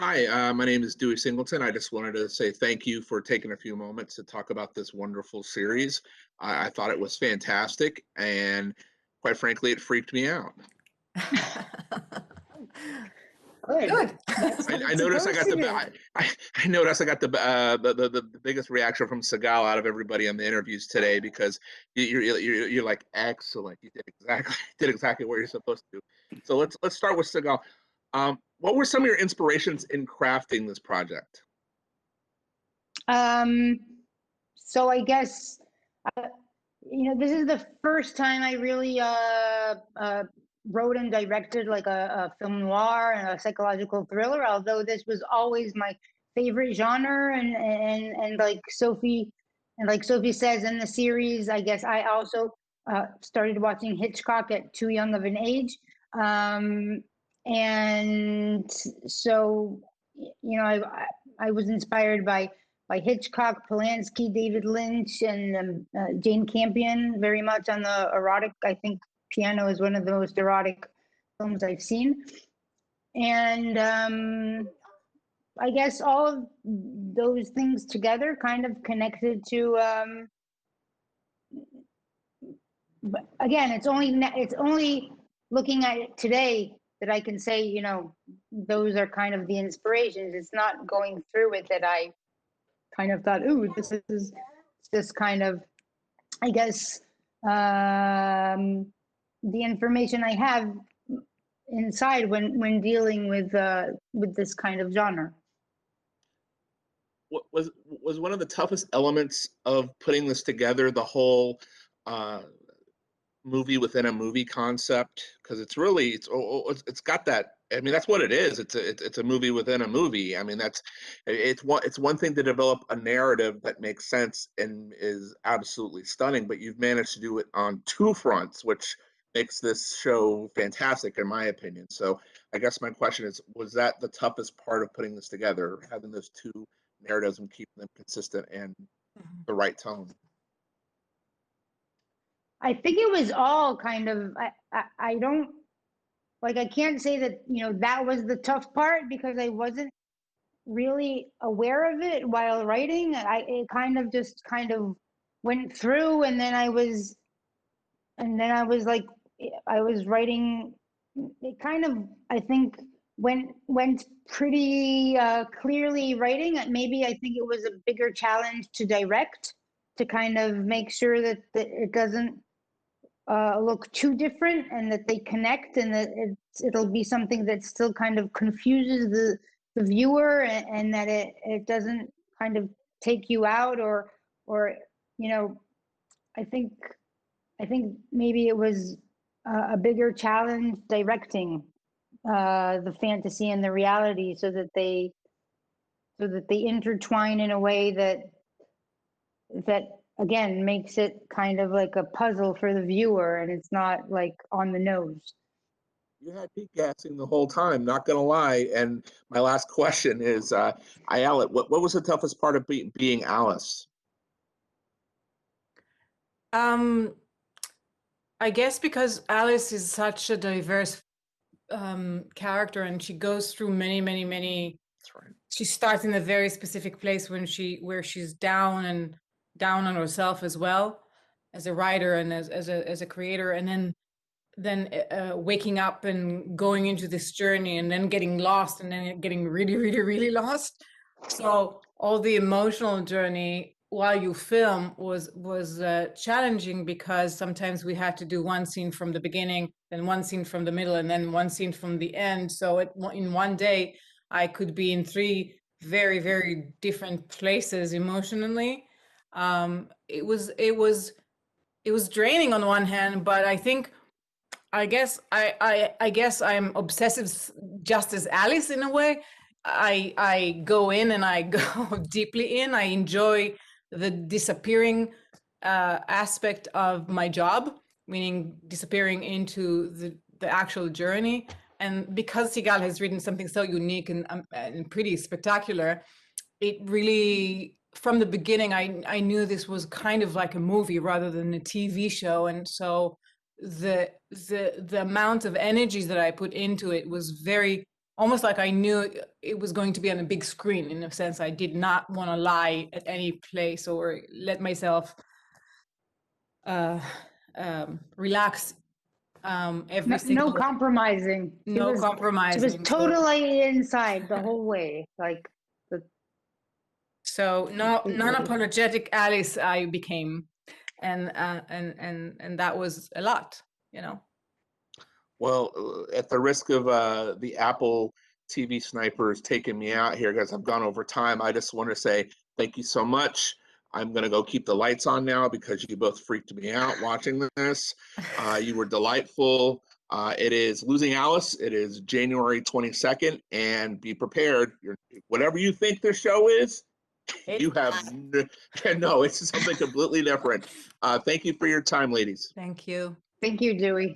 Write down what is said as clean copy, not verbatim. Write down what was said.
Hi, my name is Dewey Singleton. I just wanted to say thank you for taking a few moments to talk about this wonderful series. I thought it was fantastic, and quite frankly, it freaked me out. Good. Good. That's what I it's noticed supposed to do. I noticed I got the biggest reaction from Sigal out of everybody on the interviews today because you're like excellent. You did exactly did exactly what you're supposed to do. So let's start with Sigal. What were some of your inspirations in crafting this project? Um, so I guess, uh, this is the first time I really wrote and directed like a film noir and a psychological thriller, although this was always my favorite genre. And like Sophie says in the series, I guess I also started watching Hitchcock at too young of an age. And so, I was inspired by Hitchcock, Polanski, David Lynch, and Jane Campion, very much on the erotic. I think Piano is one of the most erotic films I've seen. And I guess all of those things together kind of connected to, but again, it's only looking at it today that I can say, those are kind of the inspirations. It's not going through it that I kind of thought, ooh, this is this kind of, I guess, the information I have inside when dealing with this kind of genre. What was one of the toughest elements of putting this together, the whole uh, movie within a movie concept? Because it's got that. I mean, that's what it is. It's a movie within a movie. I mean, it's one thing to develop a narrative that makes sense and is absolutely stunning, but you've managed to do it on two fronts, which makes this show fantastic in my opinion. So I guess my question is, was that the toughest part of putting this together, having those two narratives and keeping them consistent and the right tone? I think it was all kind of, I don't, like, I can't say that, that was the tough part because I wasn't really aware of it while writing. It kind of just kind of went through, and then I was like, I was writing. It kind of, I think, went pretty clearly writing. Maybe I think it was a bigger challenge to direct, to kind of make sure that it doesn't look too different and that they connect, and that it'll be something that still kind of confuses the viewer, and that it doesn't kind of take you out, or I think maybe it was a bigger challenge directing the fantasy and the reality, so that they intertwine in a way that again makes it kind of like a puzzle for the viewer, and it's not like on the nose. You had me gassing the whole time, not gonna lie. And my last question is, Ayelet, what was the toughest part of being Alice? Um, I guess because Alice is such a diverse character, and she goes through many. That's right. She starts in a very specific place where she's down on herself as well, as a writer and as a creator, and then waking up and going into this journey, and then getting lost, and then getting really lost. So all the emotional journey while you film was challenging, because sometimes we had to do one scene from the beginning, then one scene from the middle, and then one scene from the end. So in one day I could be in three very different places emotionally. It was draining on one hand, but I guess I'm obsessive, just as Alice in a way. I go in and I go deeply in. I enjoy the disappearing aspect of my job, meaning disappearing into the actual journey. And because Sigal has written something so unique and pretty spectacular, it really, from the beginning, I knew this was kind of like a movie rather than a TV show. And so the amount of energy that I put into it was very almost like I knew it was going to be on a big screen. In a sense, I did not want to lie at any place or let myself relax every No, single no compromising. She no was compromising. She was totally inside the whole way, like the So completely. non-apologetic Alice I became, and that was a lot, you know. Well, at the risk of the Apple TV snipers taking me out here because I've gone over time, I just want to say thank you so much. I'm going to go keep the lights on now because you both freaked me out watching this. You were delightful. It is Losing Alice. It is January 22nd, and be prepared. Whatever you think the show is, you have no, it's something completely different. Thank you for your time, ladies. Thank you. Thank you, Dewey.